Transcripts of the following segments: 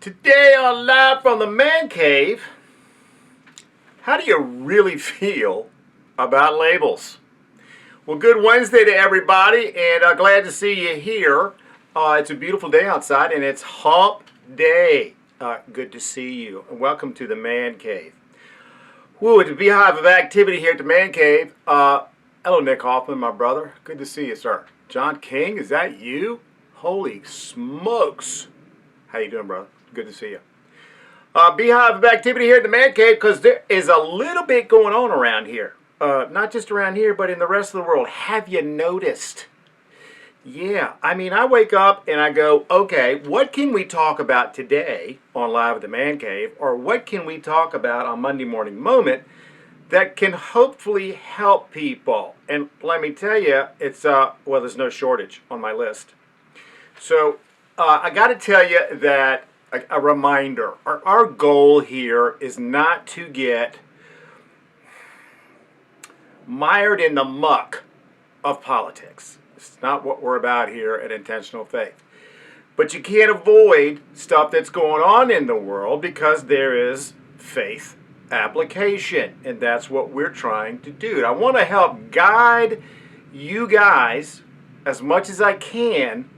Today on Live from the Man Cave, how do you really feel about labels? Well, good Wednesday to everybody, and glad to see you here. It's a beautiful day outside, and it's hump day. Good to see you, and welcome to the Man Cave. Woo, it's a beehive of activity here at the Man Cave. Hello, Nick Hoffman, my brother. Good to see you, sir. John King, is that you? Holy smokes. How you doing, brother? Good to see you. Beehive of activity here at the Man Cave, because there is a little bit going on around here. Not just around here, but in the rest of the world. Have you noticed? Yeah, I mean, I wake up and I go, okay, what can we talk about today on Live at the Man Cave? Or what can we talk about on Monday Morning Moment that can hopefully help people? And let me tell you, it's, well, there's no shortage on my list. So, I got to tell you that a reminder, our goal here is not to get mired in the muck of politics. It's not what we're about here at Intentional Faith. But you can't avoid stuff that's going on in the world because there is faith application, and that's what we're trying to do. And I want to help guide you guys as much as I can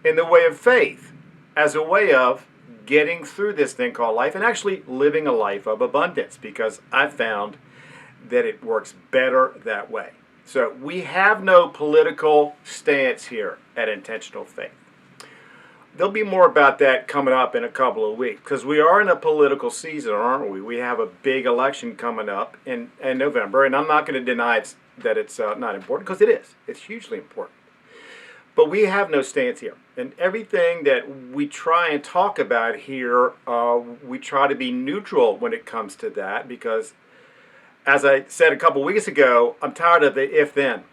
in the way of faith, as a way of getting through this thing called life and actually living a life of abundance, because I've found that it works better that way. So we have no political stance here at Intentional Faith. There'll be more about that coming up in a couple of weeks, because we are in a political season, aren't we? We have a big election coming up in November, and I'm not going to deny that it's not important, because it is. It's hugely important. But we have no stance here. And everything that we try and talk about here, we try to be neutral when it comes to that, because, as I said a couple weeks ago, I'm tired of the if-then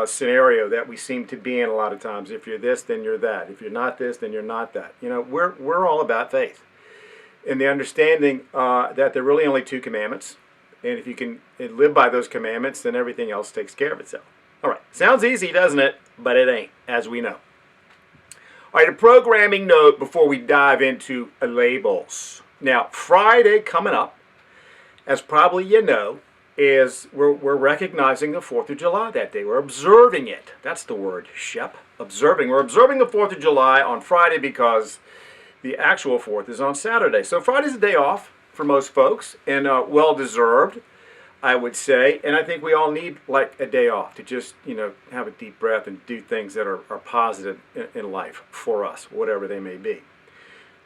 scenario that we seem to be in a lot of times. If you're this, then you're that. If you're not this, then you're not that. You know, we're all about faith. And the understanding that there are really only two commandments. And if you can live by those commandments, then everything else takes care of itself. All right, sounds easy, doesn't it? But it ain't, as we know. All right, a programming note before we dive into labels. Now, Friday coming up, as probably you know, is we're recognizing the 4th of July that day. We're observing it. That's the word, Shep. Observing. We're observing the 4th of July on Friday because the actual 4th is on Saturday. So Friday's a day off for most folks, and well-deserved, I would say. And I think we all need like a day off to just, you know, have a deep breath and do things that are positive in life for us, whatever they may be.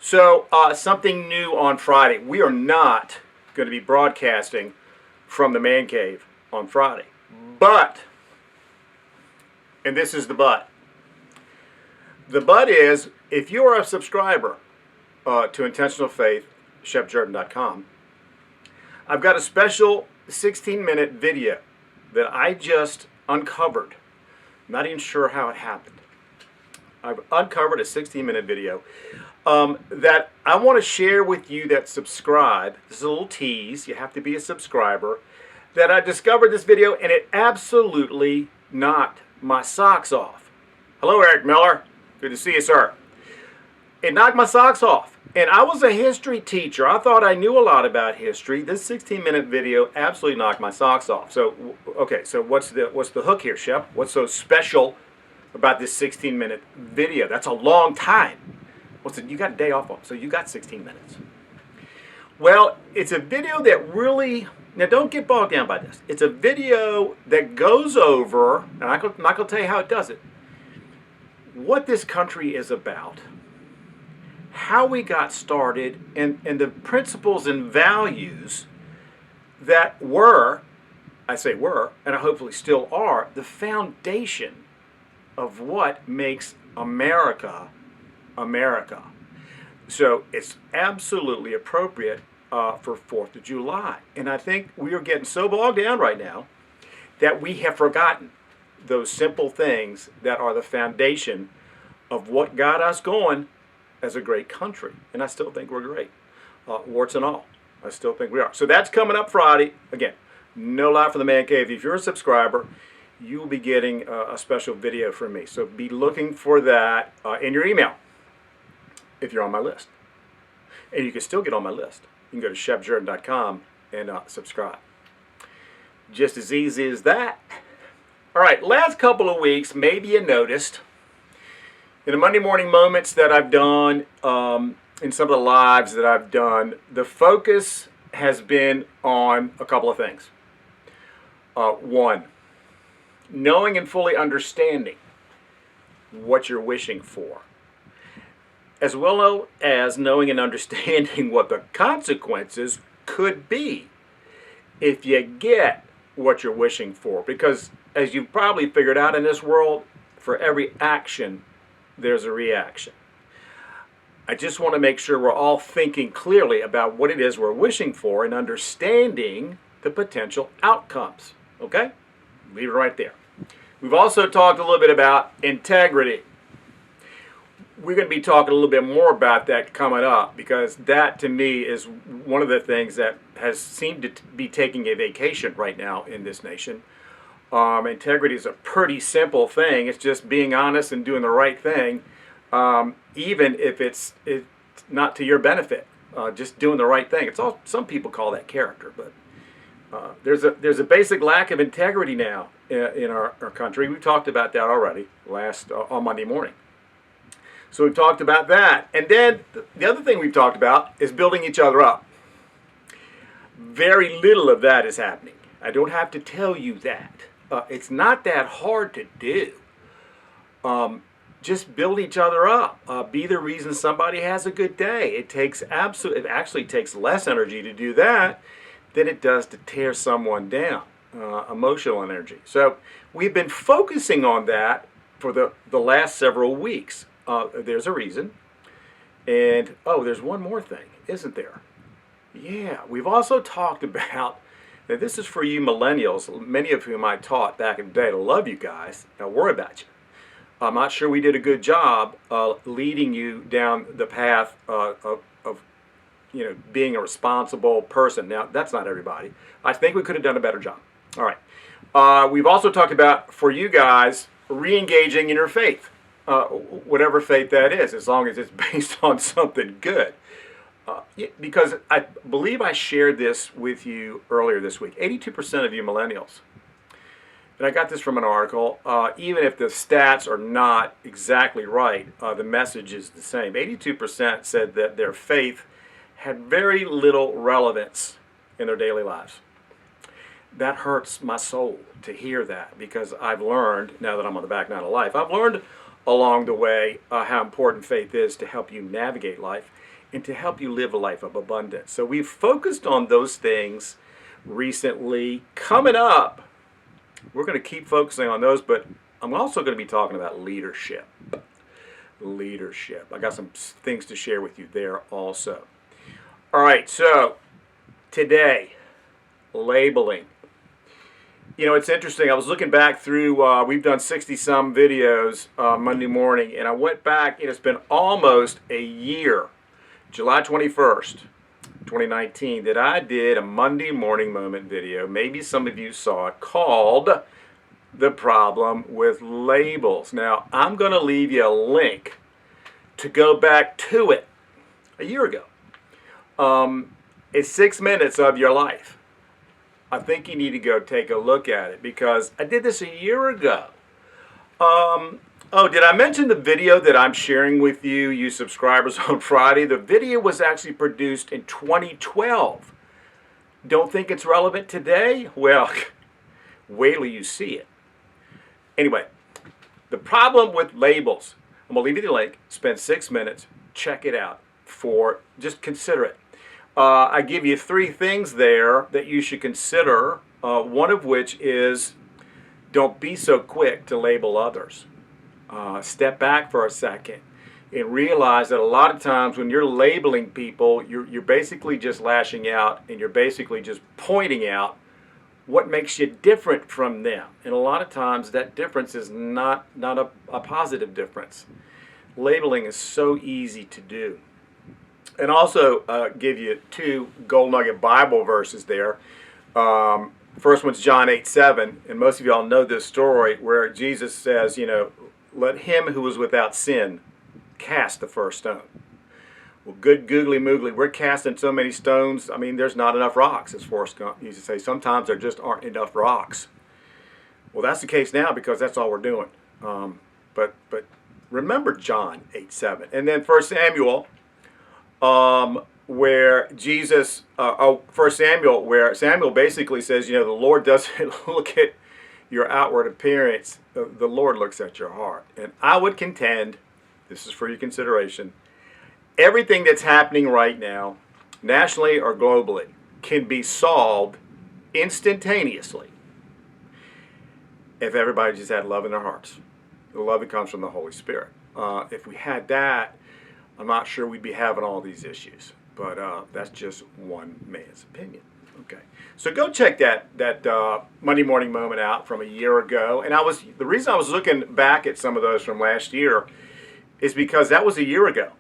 So something new on Friday. We are not going to be broadcasting from the Man Cave on Friday. But, and this is the but. The but is, if you are a subscriber to Intentional Faith, shepjordan.com, I've got a special 16-minute video that I just uncovered. I'm not even sure how it happened. I've uncovered a 16-minute video that I want to share with you that subscribe. This is a little tease. You have to be a subscriber. That I discovered this video, and it absolutely knocked my socks off. Hello, Eric Miller. Good to see you, sir. It knocked my socks off. And I was a history teacher. I thought I knew a lot about history. This 16-minute video absolutely knocked my socks off. So, okay, so what's the hook here, Shep? What's so special about this 16-minute video? That's a long time. You got a day off, so you got 16 minutes. Well, it's a video that really, now don't get bogged down by this. It's a video that goes over, and I'm not going to tell you how it does it, what this country is about, how we got started, and the principles and values that were, I say were, and hopefully still are, the foundation of what makes America America. So it's absolutely appropriate for 4th of July. And I think we are getting so bogged down right now that we have forgotten those simple things that are the foundation of what got us going as a great country. And I still think we're great, warts and all. I still think we are. So that's coming up Friday. Again, no Live from the Man Cave. If you're a subscriber, you will be getting a special video from me. So be looking for that in your email if you're on my list. And you can still get on my list. You can go to shepjordan.com and subscribe. Just as easy as that. All right, last couple of weeks, maybe you noticed, in the Monday morning moments that I've done, in some of the lives that I've done, the focus has been on a couple of things. One, knowing and fully understanding what you're wishing for, as well as knowing and understanding what the consequences could be if you get what you're wishing for. Because as you've probably figured out in this world, for every action, there's a reaction. I just want to make sure we're all thinking clearly about what it is we're wishing for and understanding the potential outcomes. Okay? Leave it right there. We've also talked a little bit about integrity. We're going to be talking a little bit more about that coming up, because that to me is one of the things that has seemed to be taking a vacation right now in this nation. Integrity is a pretty simple thing. It's just being honest and doing the right thing, even if it's not to your benefit. Just doing the right thing. It's all, some people call that character, but there's a basic lack of integrity now in our country. We talked about that already on Monday morning. So we've talked about that. And then the other thing we've talked about is building each other up. Very little of that is happening. I don't have to tell you that. It's not that hard to do. Just build each other up. Be the reason somebody has a good day. It actually takes less energy to do that than it does to tear someone down. Emotional energy. So we've been focusing on that for the last several weeks. There's a reason. And, there's one more thing, isn't there? Yeah, we've also talked about, now this is for you millennials, many of whom I taught back in the day. I love you guys. I worry about you. I'm not sure we did a good job leading you down the path of being a responsible person. Now, that's not everybody. I think we could have done a better job. All right. We've also talked about, for you guys, re-engaging in your faith. Whatever faith that is, as long as it's based on something good. Because I believe I shared this with you earlier this week. 82% of you millennials, and I got this from an article, even if the stats are not exactly right, the message is the same. 82% said that their faith had very little relevance in their daily lives. That hurts my soul to hear that, because I've learned, now that I'm on the back nine of life, I've learned along the way how important faith is to help you navigate life and to help you live a life of abundance. So we've focused on those things recently. Coming up, we're going to keep focusing on those, but I'm also going to be talking about leadership. Leadership. I got some things to share with you there also. All right, so today, labeling. You know, it's interesting. I was looking back through, we've done 60-some videos Monday morning, and I went back, and it's been almost a year, July 21st, 2019, that I did a Monday morning moment video. Maybe some of you saw it, called The Problem with Labels. Now, I'm going to leave you a link to go back to it a year ago. It's 6 minutes of your life. I think you need to go take a look at it, because I did this a year ago. Did I mention the video that I'm sharing with you, you subscribers, on Friday? The video was actually produced in 2012. Don't think it's relevant today? Well, wait till you see it. Anyway, the problem with labels. I'm going to leave you the link. Spend 6 minutes. Check it out. Just consider it. I give you 3 things there that you should consider, one of which is don't be so quick to label others. Step back for a second and realize that a lot of times when you're labeling people, you're basically just lashing out, and you're basically just pointing out what makes you different from them. And a lot of times that difference is not a positive difference. Labeling is so easy to do. And also give you 2 gold nugget Bible verses there. First one's John 8:7, and most of y'all know this story where Jesus says, let him who is without sin cast the first stone. Well, good googly moogly, we're casting so many stones. I mean, there's not enough rocks, as Forrest Gump used to say. Sometimes there just aren't enough rocks. Well, that's the case now because that's all we're doing. But remember John 8:7, and then 1 Samuel, where Jesus, 1 Samuel, where Samuel basically says, the Lord doesn't look at your outward appearance. The Lord looks at your heart. And I would contend, this is for your consideration, everything that's happening right now, nationally or globally, can be solved instantaneously if everybody just had love in their hearts. The love that comes from the Holy Spirit. If we had that, I'm not sure we'd be having all these issues. But that's just one man's opinion. Okay, so go check that Monday Morning Moment out from a year ago. And the reason I was looking back at some of those from last year is because that was a year ago.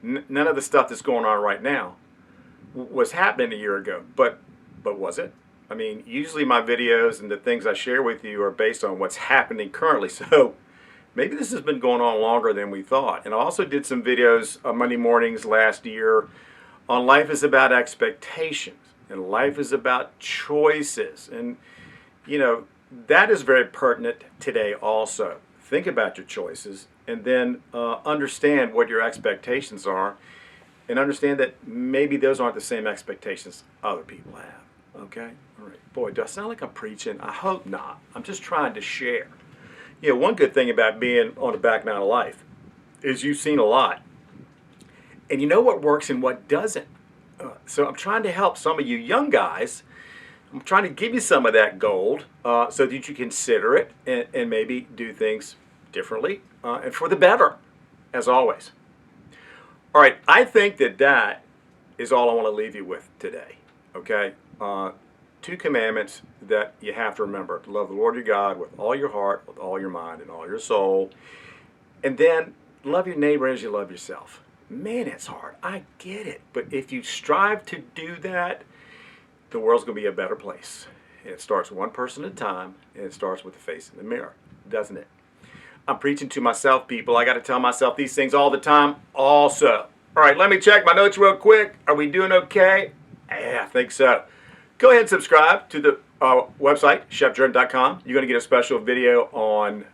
None of the stuff that's going on right now was happening a year ago, but was it? I mean, usually my videos and the things I share with you are based on what's happening currently. So maybe this has been going on longer than we thought. And I also did some videos on Monday mornings last year on life is about expectations and life is about choices. And, that is very pertinent today also. Think about your choices and then understand what your expectations are and understand that maybe those aren't the same expectations other people have. Okay? All right. Boy, do I sound like I'm preaching? I hope not. I'm just trying to share. One good thing about being on the back nine of life is you've seen a lot. And you know what works and what doesn't. So I'm trying to help some of you young guys. I'm trying to give you some of that gold so that you consider it and maybe do things differently and for the better, as always. All right, I think that is all I want to leave you with today, okay? 2 commandments that you have to remember. To love the Lord your God with all your heart, with all your mind, and all your soul. And then love your neighbor as you love yourself. Man, it's hard. I get it. But if you strive to do that, the world's going to be a better place. And it starts one person at a time, and it starts with the face in the mirror, doesn't it? I'm preaching to myself, people. I got to tell myself these things all the time also. All right, let me check my notes real quick. Are we doing okay? Yeah, I think so. Go ahead and subscribe to the website, chefjordan.com. You're going to get a special video on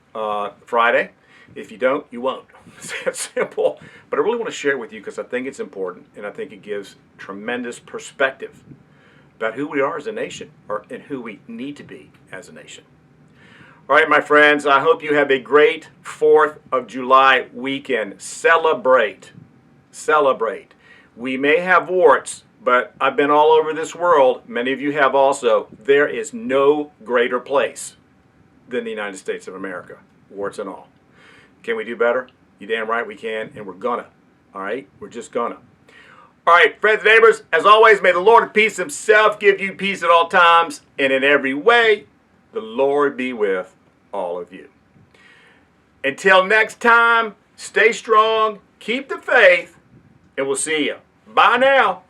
Friday. If you don't, you won't. It's that simple. But I really want to share it with you because I think it's important and I think it gives tremendous perspective about who we are as a nation and who we need to be as a nation. All right, my friends, I hope you have a great 4th of July weekend. Celebrate. Celebrate. We may have warts, but I've been all over this world. Many of you have also. There is no greater place than the United States of America, warts and all. Can we do better? You damn right we can, and we're gonna. All right? We're just gonna. All right, friends and neighbors, as always, may the Lord of peace himself give you peace at all times and in every way. The Lord be with all of you. Until next time, stay strong, keep the faith, and we'll see you. Bye now.